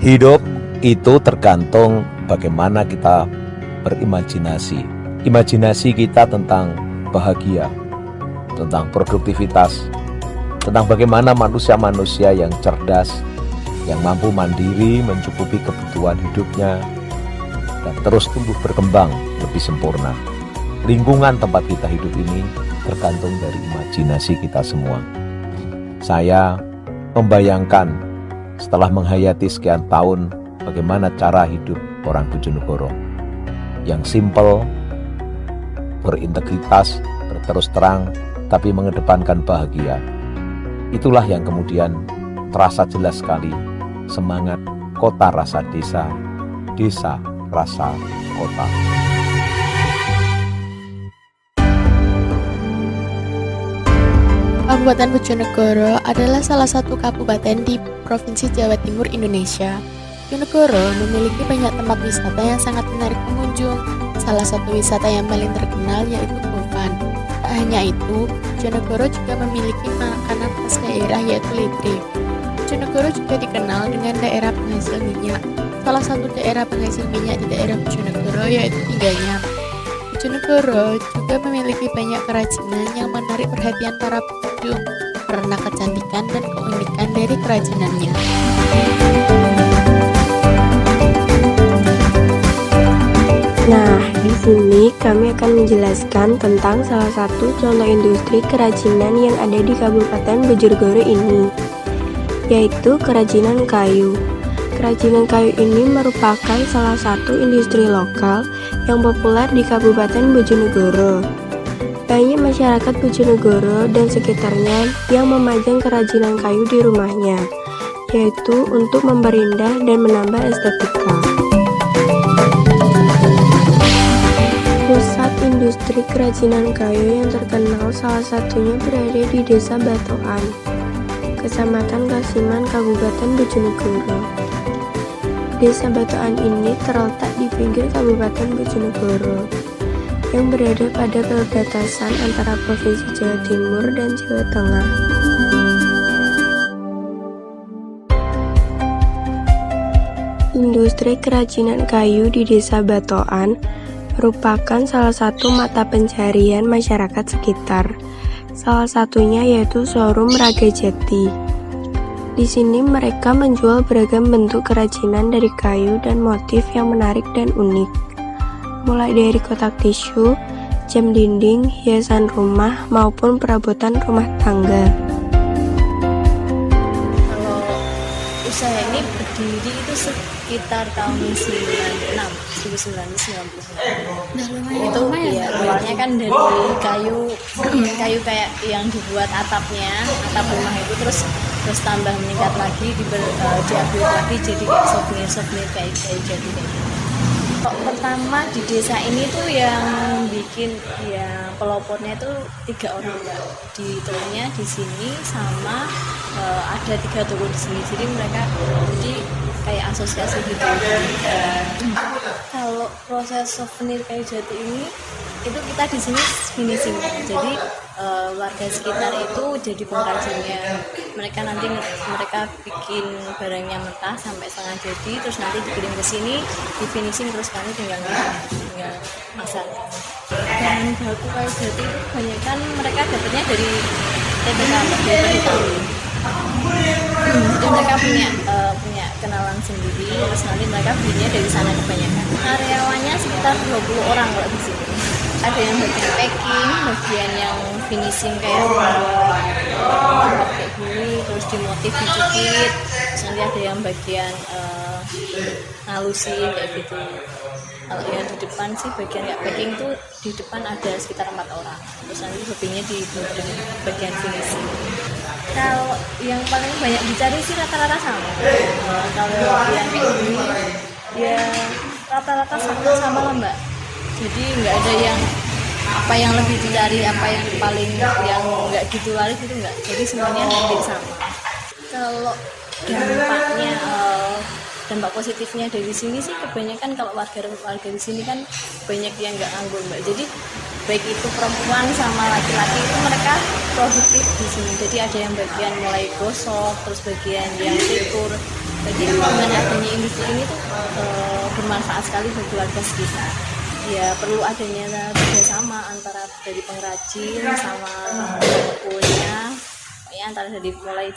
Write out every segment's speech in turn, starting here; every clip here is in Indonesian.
Hidup itu tergantung bagaimana kita berimajinasi. Imajinasi kita tentang bahagia, tentang produktivitas, tentang bagaimana manusia-manusia yang cerdas, yang mampu mandiri mencukupi kebutuhan hidupnya, dan terus tumbuh berkembang lebih sempurna. Lingkungan tempat kita hidup ini tergantung dari imajinasi kita semua. Saya membayangkan setelah menghayati sekian tahun bagaimana cara hidup orang Bojonegoro yang simpel, berintegritas, berterus terang, tapi mengedepankan bahagia. Itulah yang kemudian terasa jelas sekali semangat kota rasa desa, desa rasa kota. Kabupaten Bojonegoro adalah salah satu kabupaten di Provinsi Jawa Timur, Indonesia. Bojonegoro memiliki banyak tempat wisata yang sangat menarik pengunjung. Salah satu wisata yang paling terkenal yaitu Govan. Tak hanya itu, Bojonegoro juga memiliki makanan khas daerah yaitu ledre. Bojonegoro juga dikenal dengan daerah penghasil minyak. Salah satu daerah penghasil minyak di daerah Bojonegoro yaitu Tinggalnyam. Bojonegoro juga memiliki banyak kerajinan yang menarik perhatian para pengunjung karena kecantikan dan keunikan dari kerajinannya. Nah, di sini kami akan menjelaskan tentang salah satu contoh industri kerajinan yang ada di Kabupaten Bojonegoro ini, yaitu kerajinan kayu. Kerajinan kayu ini merupakan salah satu industri lokal yang populer di Kabupaten Bojonegoro. Banyak masyarakat Bojonegoro dan sekitarnya yang memajang kerajinan kayu di rumahnya, yaitu untuk memperindah dan menambah estetika. Pusat industri kerajinan kayu yang terkenal salah satunya berada di Desa Batoan, Kecamatan Kasiman, Kabupaten Bojonegoro. Desa Batoan ini terletak di pinggir Kabupaten Bojonegoro yang berada pada perbatasan antara Provinsi Jawa Timur dan Jawa Tengah. Industri kerajinan kayu di Desa Batoan merupakan salah satu mata pencarian masyarakat sekitar. Salah satunya yaitu showroom Raga Jati. Di sini mereka menjual beragam bentuk kerajinan dari kayu dan motif yang menarik dan unik. Mulai dari kotak tisu, jam dinding, hiasan rumah, maupun perabotan rumah tangga. Kalau usaha ini berdiri itu sekitar tahun 1990. Nah, Itu ya awalnya kan dari kayu kayak yang dibuat atap rumah itu terus tambah meningkat lagi diupgrade lagi jadi kayak souvenir kayak jadi kayak gitu. Pertama di desa ini tuh yang bikin ya pelopornya itu 3 orang Mbak. Di tokonya di sini sama ada 3 toko di sini. Jadi mereka jadi kayak asosiasi gitu. Kalau proses souvenir kayu jati ini itu kita di sini finishing. Jadi warga sekitar itu jadi pengrajinnya. Mereka bikin barangnya mentah sampai setengah jadi, terus nanti dikirim ke sini, di finishing, terus kami tinggal masak. Dan baku kayu jati itu kebanyakan mereka dapatnya dari TPK dari Betawi. Jadi mereka punya kenalan sendiri, terus nanti mereka belinya dari sana kebanyakan. Karyawannya sekitar 20 orang kalau di sini. Ada yang bagian packing, bagian yang finishing kayak kayak gini, terus dimotif dicukit, terus nanti ada yang bagian ngalusin kayak gitu. Kalau yang di depan sih bagian kayak packing tuh di depan ada sekitar 4 orang, terus nanti lebihnya di bagian finishing. Kalau yang paling banyak dicari sih rata-rata sama. Kalau yang kayak gini ya rata-rata sama lah Mbak. Jadi nggak ada yang apa yang lebih dicari, apa yang paling yang nggak gitu laris itu nggak. Jadi semuanya hampir sama. Kalau dampak positifnya dari sini sih kebanyakan kalau warga di sini kan banyak yang nggak nganggur Mbak. Jadi baik itu perempuan sama laki-laki itu mereka produktif di sini. Jadi ada yang bagian mulai gosok, terus bagian yang tikur, Bagi dengan adanya industri ini tuh bermanfaat sekali bagi warga sekitar. Ya perlu adanya kerjasama antara dari pengrajin sama pelakunya, ya antara dari mulai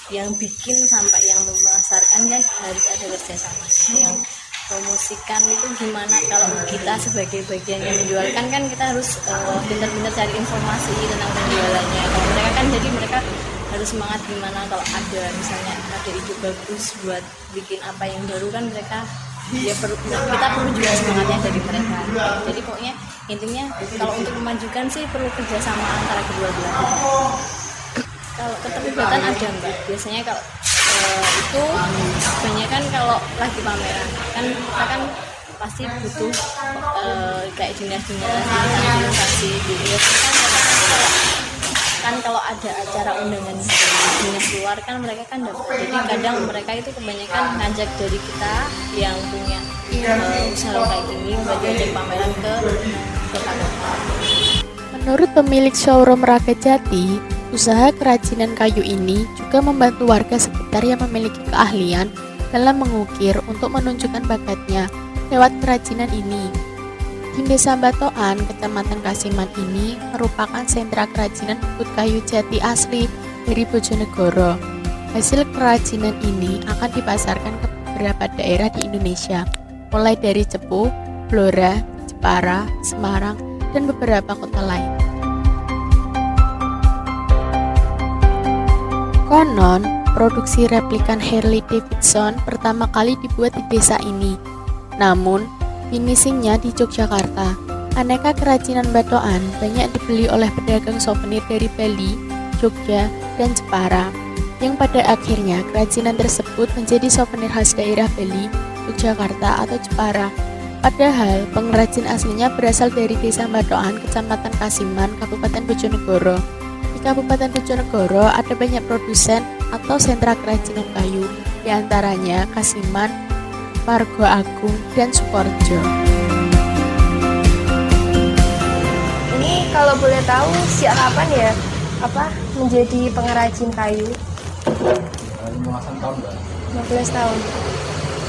yang bikin sampai yang memasarkan kan harus ada kerjasama. Yang promosikan itu gimana, kalau kita sebagai bagian yang menjualkan kan kita harus pintar-pintar cari informasi tentang penjualannya. Kalau mereka kan jadi mereka harus semangat gimana kalau ada misalnya ada ide bagus buat bikin apa yang baru kan mereka ya kita perlu juga semangatnya dari mereka. Jadi pokoknya intinya kalau untuk memajukan sih perlu kerjasama antara kedua belah pihak. Kalau keterlibatan ada mbak, biasanya kalau itu kebanyakan kalau lagi pameran kan kita kan pasti butuh kayak dinas-dinas investasi gitu ya kan kalau ada acara undangan dinas luar kan mereka kan dapat. Jadi kadang mereka itu kebanyakan ngajak dari kita yang punya usaha kayak gini buat ngajak pameran ke kota-kota. Menurut pemilik showroom Raga Jati, usaha kerajinan kayu ini juga membantu warga sekitar yang memiliki keahlian dalam mengukir untuk menunjukkan bakatnya lewat kerajinan ini. Di Desa Batoan, Kecamatan Kasiman ini merupakan sentra kerajinan bukit kayu jati asli dari Bojonegoro. Hasil kerajinan ini akan dipasarkan ke beberapa daerah di Indonesia, mulai dari Cepu, Blora, Jepara, Semarang, dan beberapa kota lain. Konon, produksi replikan Harley Davidson pertama kali dibuat di desa ini. Namun, finishingnya di Yogyakarta. Aneka kerajinan Batoan banyak dibeli oleh pedagang souvenir dari Bali, Jogja, dan Jepara, yang pada akhirnya kerajinan tersebut menjadi souvenir khas daerah Bali, Yogyakarta, atau Jepara. Padahal pengrajin aslinya berasal dari Desa Batoan, Kecamatan Kasiman, Kabupaten Bojonegoro. Di Kabupaten Bojonegoro ada banyak produsen atau sentra kerajinan kayu, diantaranya Kasiman, Margo Agung, dan Sukorejo. Ini kalau boleh tahu sejak kapan ya menjadi pengrajin kayu? 15 tahun mbak. 15 tahun.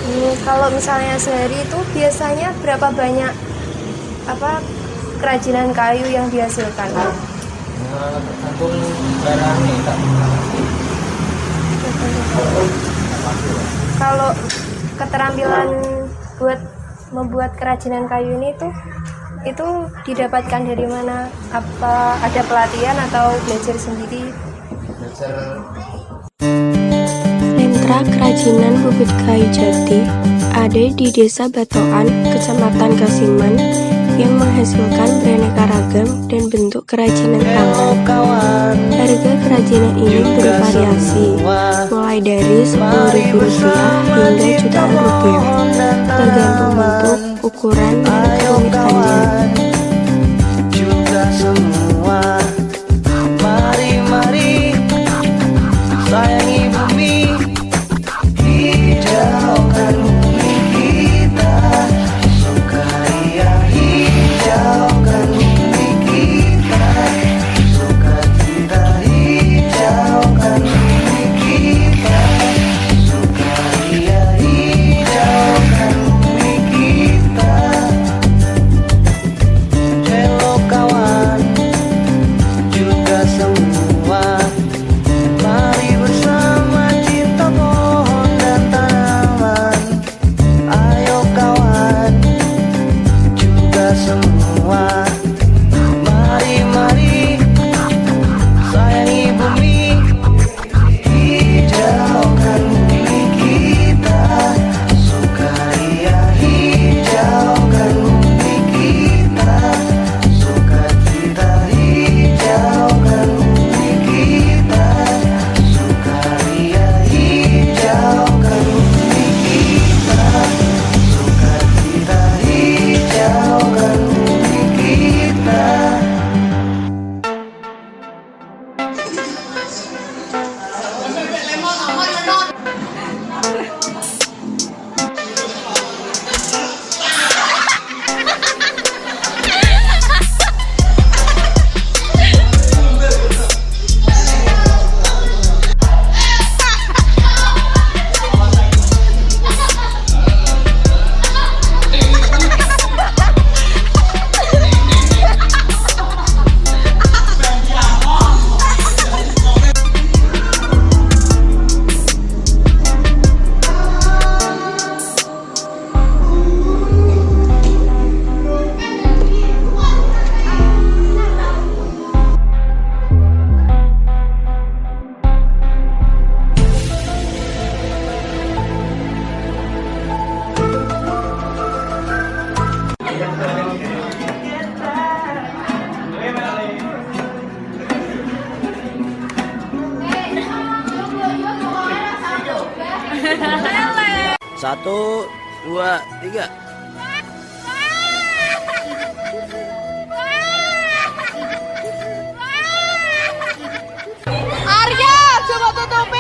Ini kalau misalnya sehari itu biasanya berapa banyak kerajinan kayu yang dihasilkan? Tergantung barangnya tak. Kalau keterampilan buat membuat kerajinan kayu ini itu didapatkan dari mana? Apa ada pelatihan atau belajar sendiri? Belajar. Sentra kerajinan bukit kayu jati ada di Desa Batoan, Kecamatan Kasiman, yang menghasilkan beraneka ragam dan bentuk kerajinan tangan. Harga kerajinan ini bervariasi, mulai dari Rp10.000 hingga jutaan rupiah, tergantung bentuk, ukuran, dan keunikannya. Juga semua, mari sayangi bumi, hijaukan bumi kita, sukaria hijaukan bumi kita, sukacita hijaukan bumi kita, sukaria hijaukan bumi kita. 1, 2, 3. Arya, coba tutupi.